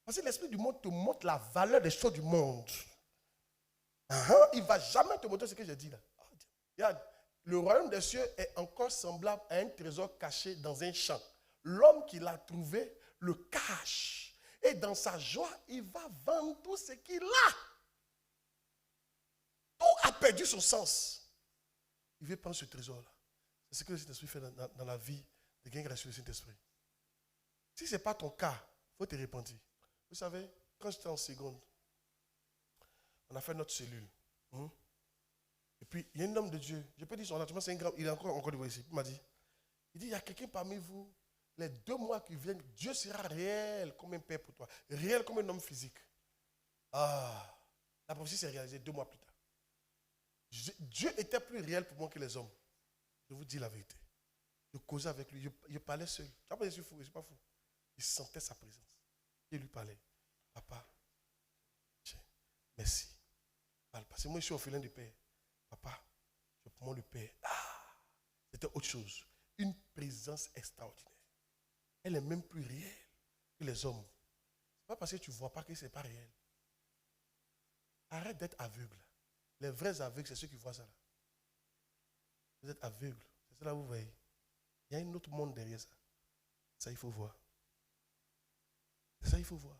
Parce que l'esprit du monde te montre la valeur des choses du monde. Il ne va jamais te montrer ce que j'ai dit là. Regarde, le royaume des cieux est encore semblable à un trésor caché dans un champ. L'homme qui l'a trouvé le cache. Et dans sa joie, il va vendre tout ce qu'il a. Tout a perdu son sens. Il veut prendre ce trésor-là. C'est ce que le Saint-Esprit fait dans la vie de quelqu'un qui a reçu le Saint-Esprit. Si ce n'est pas ton cas, il faut te repentir. Vous savez, quand j'étais en seconde, on a fait notre cellule. Et puis, il y a un homme de Dieu. Je peux dire son nom, c'est un grand, il est encore de ici. Il m'a dit, il y a quelqu'un parmi vous, les 2 mois qui viennent, Dieu sera réel comme un père pour toi. Réel comme un homme physique. La prophétie s'est réalisée 2 mois plus tard. Dieu était plus réel pour moi que les hommes. Je vous dis la vérité. Je causais avec lui, je parlais seul. Je ne suis pas fou. Il sentait sa présence. Je lui parlais. Papa, merci. Parce que moi, je suis orphelin du Père. Papa, je prends le Père. C'était autre chose. Une présence extraordinaire. Elle est même plus réelle que les hommes. Ce n'est pas parce que tu ne vois pas que ce n'est pas réel. Arrête d'être aveugle. Les vrais aveugles, c'est ceux qui voient ça là. Vous êtes aveugles. C'est ça là que vous voyez. Il y a un autre monde derrière ça. Ça, il faut voir. Ça, il faut voir.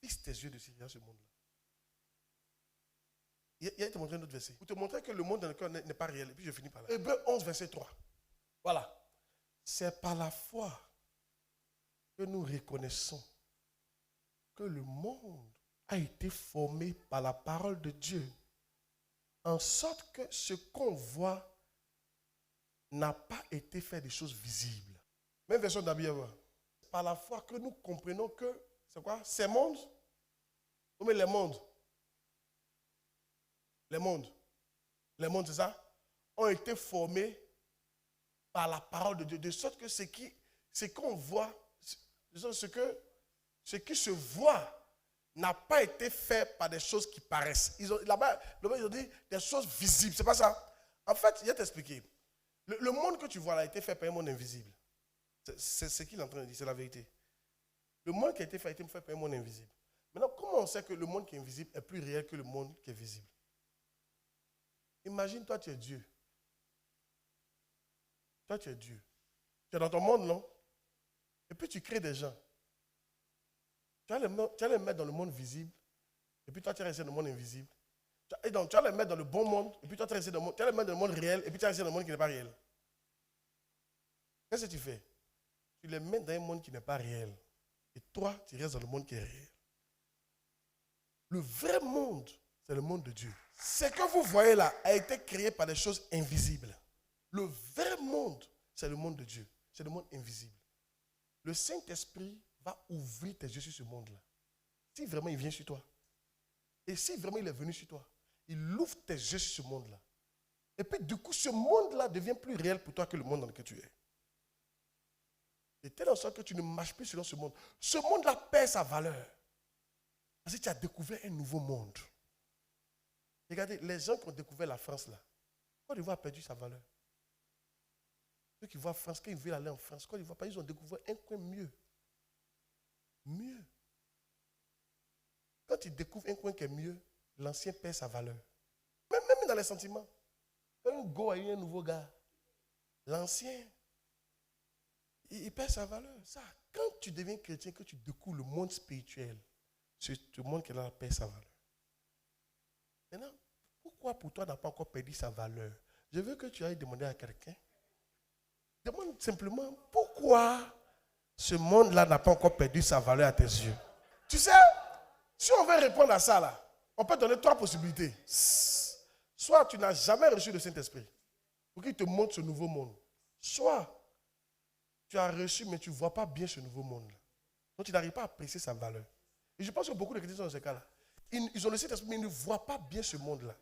Fixe tes yeux dessus dans ce monde-là. Il y a te montrer un autre verset. Pour te montrer que le monde dans lequel n'est pas réel. Et puis je finis par là. Hébreux 11, verset 3. Voilà. C'est par la foi que nous reconnaissons que le monde a été formé par la parole de Dieu. En sorte que ce qu'on voit n'a pas été fait des choses visibles. Même version d'Abiyawa. Par la foi que nous comprenons que, c'est quoi? Ces mondes, ou bien les mondes. Les mondes, c'est ça, ont été formés par la parole de Dieu. De sorte que ce qu'on voit, ce qui se voit n'a pas été fait par des choses qui paraissent. Là-bas, ils ont dit des choses visibles. C'est pas ça. En fait, je vais t'expliquer. Le monde que tu vois là a été fait par un monde invisible. C'est ce qu'il est en train de dire, c'est la vérité. Le monde qui a été fait par un monde invisible. Maintenant, comment on sait que le monde qui est invisible est plus réel que le monde qui est visible? Imagine, toi, tu es Dieu. Toi, tu es Dieu. Tu es dans ton monde, non? Et puis, tu crées des gens. Tu vas les mettre dans le monde visible. Et puis, toi, tu vas rester dans le monde invisible. Et donc, tu vas les mettre dans le bon monde. Et puis, toi, tu vas les mettre dans le monde réel. Et puis, tu vas rester dans le monde qui n'est pas réel. Qu'est-ce que tu fais? Tu les mets dans un monde qui n'est pas réel. Et toi, tu restes dans le monde qui est réel. Le vrai monde, c'est le monde de Dieu. Ce que vous voyez là a été créé par des choses invisibles. Le vrai monde, c'est le monde de Dieu. C'est le monde invisible. Le Saint-Esprit va ouvrir tes yeux sur ce monde-là. Si vraiment il vient sur toi, et si vraiment il est venu sur toi, il ouvre tes yeux sur ce monde-là. Et puis du coup, ce monde-là devient plus réel pour toi que le monde dans lequel tu es. De telle sorte que tu ne marches plus selon ce monde. Ce monde-là perd sa valeur. Parce que tu as découvert un nouveau monde. Regardez, les gens qui ont découvert la France là, Côte d'Ivoire a perdu sa valeur. Ceux qui voient France, quand ils veulent aller en France, Côte d'Ivoire, ils ont découvert un coin mieux. Mieux. Quand tu découvres un coin qui est mieux, l'ancien perd sa valeur. Même dans les sentiments. Un go a eu un nouveau gars. L'ancien, il perd sa valeur. Ça, quand tu deviens chrétien, que tu découvres le monde spirituel, c'est le monde qui perd sa valeur. Maintenant, pourquoi pour toi n'a pas encore perdu sa valeur? Je veux que tu ailles demander à quelqu'un. Demande simplement pourquoi ce monde-là n'a pas encore perdu sa valeur à tes yeux. Tu sais, si on veut répondre à ça, là, on peut donner 3 possibilités. Soit tu n'as jamais reçu le Saint-Esprit pour qu'il te montre ce nouveau monde. Soit tu as reçu, mais tu ne vois pas bien ce nouveau monde-là. Donc tu n'arrives pas à apprécier sa valeur. Et je pense que beaucoup de chrétiens sont dans ce cas-là. Ils ont le Saint-Esprit, mais ils ne voient pas bien ce monde-là.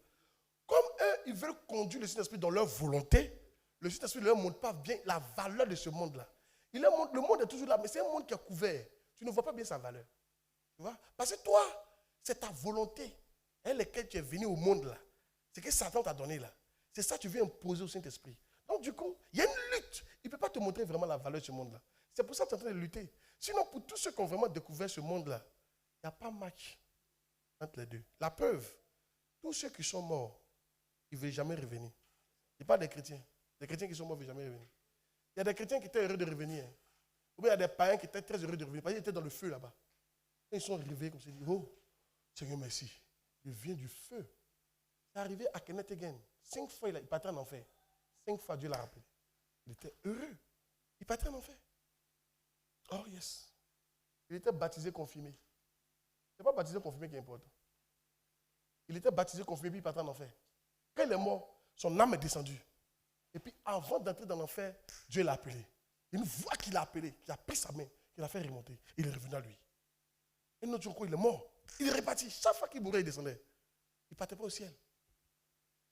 Comme eux, ils veulent conduire le Saint-Esprit dans leur volonté, le Saint-Esprit ne leur montre pas bien la valeur de ce monde-là. Il leur montre, le monde est toujours là, mais c'est un monde qui est couvert. Tu ne vois pas bien sa valeur. Tu vois? Parce que toi, c'est ta volonté avec laquelle tu es venu au monde là. C'est que Satan t'a donné là. C'est ça que tu veux imposer au Saint-Esprit. Donc du coup, il y a une lutte. Il ne peut pas te montrer vraiment la valeur de ce monde-là. C'est pour ça que tu es en train de lutter. Sinon, pour tous ceux qui ont vraiment découvert ce monde-là, il n'y a pas match entre les deux. La preuve, tous ceux qui sont morts, ils ne veulent jamais revenir. Il parle des chrétiens. Les chrétiens qui sont morts ne veulent jamais revenir. Il y a des chrétiens qui étaient heureux de revenir. Ou bien il y a des païens qui étaient très heureux de revenir. Parce qu'ils étaient dans le feu là-bas. Et ils sont réveillés comme ça. Ils disent, oh, Seigneur, merci. Je viens du feu. C'est arrivé à Kenneth Hagin. 5 fois, il partait en enfer. 5 fois, Dieu l'a rappelé. Il était heureux. Il partait en enfer. Oh, yes. Il était baptisé, confirmé. Ce n'est pas baptisé, confirmé qui est important. Il était baptisé, confirmé, puis il partait en enfer. Quand il est mort, son âme est descendue. Et puis, avant d'entrer dans l'enfer, Dieu l'a appelé. Une voix qu'il a appelé, qui a pris sa main, qui l'a fait remonter. Il est revenu à lui. Et notre jour, il est mort. Il est reparti. Chaque fois qu'il mourait, il descendait. Il ne partait pas au ciel.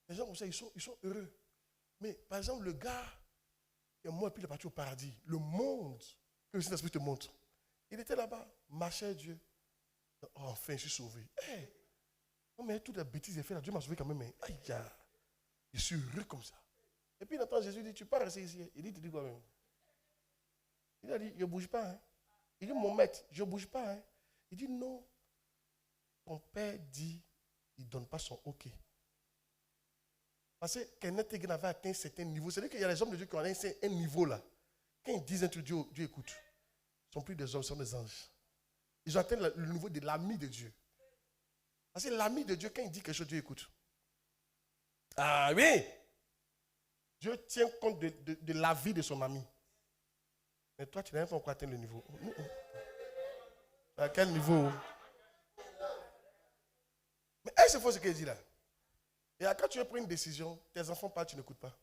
Les gens comme ça, ils sont heureux. Mais par exemple, le gars qui est mort et puis il est parti au paradis, le monde que le Saint-Esprit te montre, il était là-bas, marchait Dieu. Oh, enfin, je suis sauvé. Hey. Non, mais toutes les bêtises que j'ai fait là, Dieu m'a sauvé quand même. Mais, aïe, je suis heureux comme ça. Et puis, il entend Jésus dit, tu peux rester ici. Il dit, tu dis quoi même? Il a dit, je ne bouge pas. Hein. Il dit, mon maître, je ne bouge pas. Hein. Il dit, non. Ton père dit, il ne donne pas son OK. Parce que Kenneth Hagin avait atteint un certain niveau. C'est-à-dire qu'il y a les hommes de Dieu qui ont atteint un niveau là. Quand ils disent un truc, Dieu écoute. Ils ne sont plus des hommes, ils sont des anges. Ils ont atteint le niveau de l'ami de Dieu. Parce que l'ami de Dieu, quand il dit quelque chose, Dieu écoute. Ah oui! Dieu tient compte de la vie de son ami. Mais toi, tu n'as pas encore atteint le niveau. À quel niveau? Mais est-ce que c'est faux ce qu'il dit là? Et quand tu veux prendre une décision, tes enfants parlent, tu n'écoutes pas.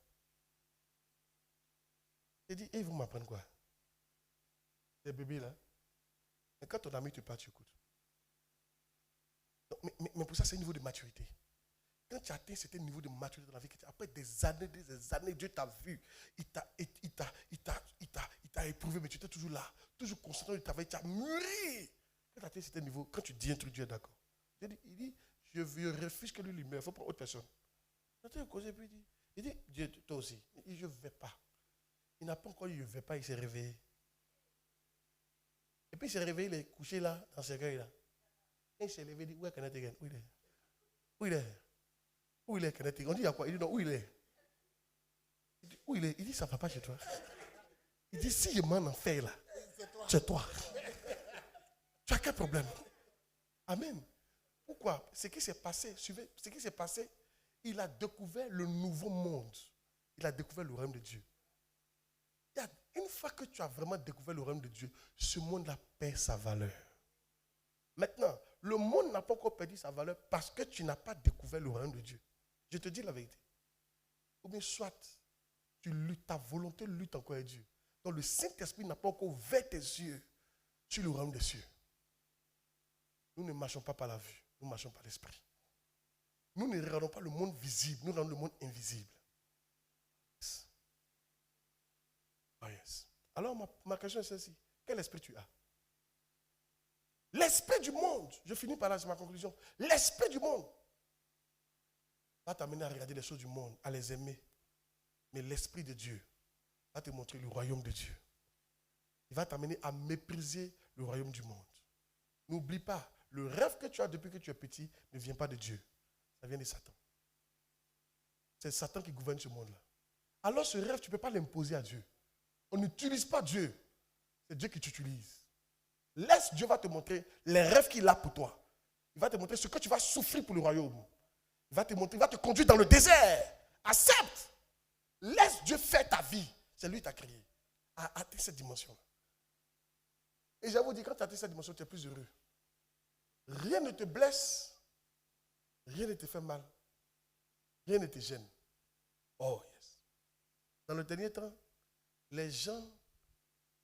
Il dit, ils vont m'apprendre quoi? Tes bébés là. Mais quand ton ami te parle, tu écoutes. Donc, mais pour ça, c'est un niveau de maturité. Quand tu atteins certain niveau de maturité dans la vie, après des années, Dieu t'a vu, il t'a éprouvé, mais tu étais toujours là, toujours concentré dans le travail, tu as mûri. Quand tu atteins certain niveau, quand tu dis un truc, Dieu est d'accord. Il dit, je refuse que lui meure, il faut prendre autre personne. Il dit, Dieu, toi aussi, il dit, je ne vais pas. Il n'a pas encore dit, je ne vais pas, il s'est réveillé. Et puis il s'est réveillé, il est couché là, dans ce cercueil là. Et il s'est levé, il dit, où est Kenneth Hagin? Où il est? Où il est? Où il est, Kenneth Hagin? On dit, il y a quoi? Il dit, non, où il est? Il dit, où il est? Il dit, ça ne va pas chez toi. Il dit, si je m'en enfer là, c'est toi. Tu as quel problème? Amen. Pourquoi? Ce qui s'est passé, suivez, ce qui s'est passé, il a découvert le nouveau monde. Il a découvert le royaume de Dieu. Une fois que tu as vraiment découvert le royaume de Dieu, ce monde-là perd sa valeur. Maintenant, le monde n'a pas encore perdu sa valeur parce que tu n'as pas découvert le royaume de Dieu. Je te dis la vérité. Ou bien soit, tu luttes, ta volonté lutte encore avec Dieu. Donc le Saint-Esprit n'a pas encore ouvert tes yeux sur le royaume des cieux. Nous ne marchons pas par la vue, nous marchons par l'esprit. Nous ne regardons pas le monde visible, nous regardons le monde invisible. Yes. Oh yes. Alors ma question est celle-ci. Quel esprit tu as? L'esprit du monde, je finis par là, c'est ma conclusion. L'esprit du monde va t'amener à regarder les choses du monde, à les aimer. Mais l'esprit de Dieu va te montrer le royaume de Dieu. Il va t'amener à mépriser le royaume du monde. N'oublie pas, le rêve que tu as depuis que tu es petit ne vient pas de Dieu. Ça vient de Satan. C'est Satan qui gouverne ce monde-là. Alors ce rêve, tu ne peux pas l'imposer à Dieu. On n'utilise pas Dieu. C'est Dieu qui t'utilise. Laisse Dieu va te montrer les rêves qu'il a pour toi. Il va te montrer ce que tu vas souffrir pour le royaume. Il va te montrer, il va te conduire dans le désert. Accepte. Laisse Dieu faire ta vie. C'est lui qui t'a créé. À atteindre cette dimension-là. Et je vous dis, quand tu atteins cette dimension, tu es plus heureux. Rien ne te blesse. Rien ne te fait mal. Rien ne te gêne. Oh yes. Dans le dernier temps, les gens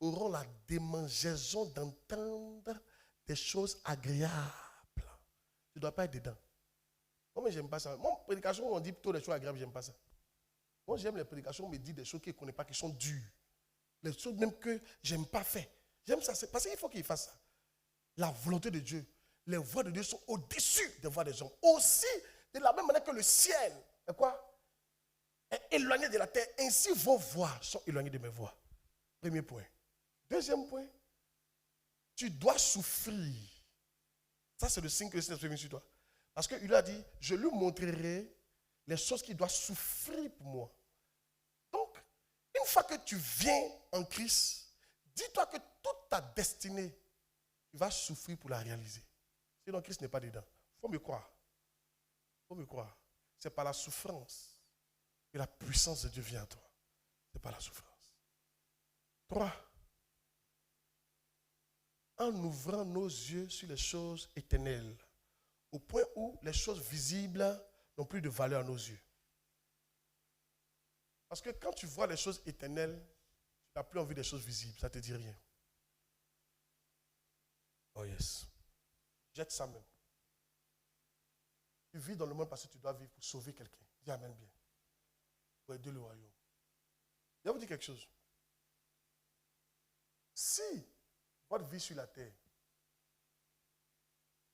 auront la démangeaison d'entendre des choses agréables. Tu ne dois pas être dedans. Moi, je n'aime pas ça. Mon prédication, on dit plutôt des choses agréables, je n'aime pas ça. Moi, j'aime les prédications, on me dit des choses qu'il ne connaît pas, qui sont dures. Les choses même que je n'aime pas faire. J'aime ça, parce qu'il faut qu'il fasse ça. La volonté de Dieu, les voies de Dieu sont au-dessus des voies des gens. Aussi, de la même manière que le ciel est quoi? Est éloigné de la terre. Ainsi, vos voies sont éloignées de mes voies. Premier point. Deuxième point, tu dois souffrir. Ça, c'est le signe que le Seigneur est venu sur toi. Parce qu'il lui a dit, je lui montrerai les choses qu'il doit souffrir pour moi. Donc, une fois que tu viens en Christ, dis-toi que toute ta destinée, tu vas souffrir pour la réaliser. Sinon, Christ n'est pas dedans. Il faut me croire. Il faut me croire. C'est par la souffrance que la puissance de Dieu vient à toi. C'est par la souffrance. 3. En ouvrant nos yeux sur les choses éternelles, au point où les choses visibles n'ont plus de valeur à nos yeux. Parce que quand tu vois les choses éternelles, tu n'as plus envie des choses visibles, ça ne te dit rien. Oh yes. Jette ça même. Tu vis dans le monde parce que tu dois vivre pour sauver quelqu'un. Dis amen bien. Pour aider le royaume. Je vais vous dire quelque chose. Si votre vie sur la terre,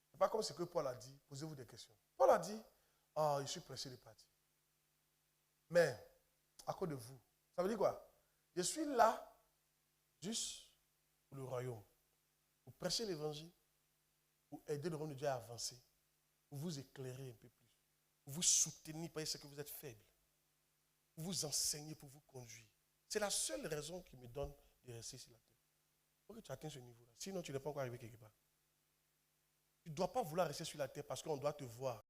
ce n'est pas comme ce que Paul a dit, posez-vous des questions. Paul a dit, je suis pressé de partir. Mais, à cause de vous, ça veut dire quoi? Je suis là juste pour le royaume. Pour prêcher l'évangile, pour aider le royaume de Dieu à avancer, pour vous éclairer un peu plus, pour vous soutenir parce que vous êtes faible, pour vous enseigner, pour vous conduire. C'est la seule raison qui me donne de rester sur la terre. Il faut que tu atteignes ce niveau-là. Sinon, tu n'es pas encore arrivé quelque part. Tu ne dois pas vouloir rester sur la terre parce qu'on doit te voir.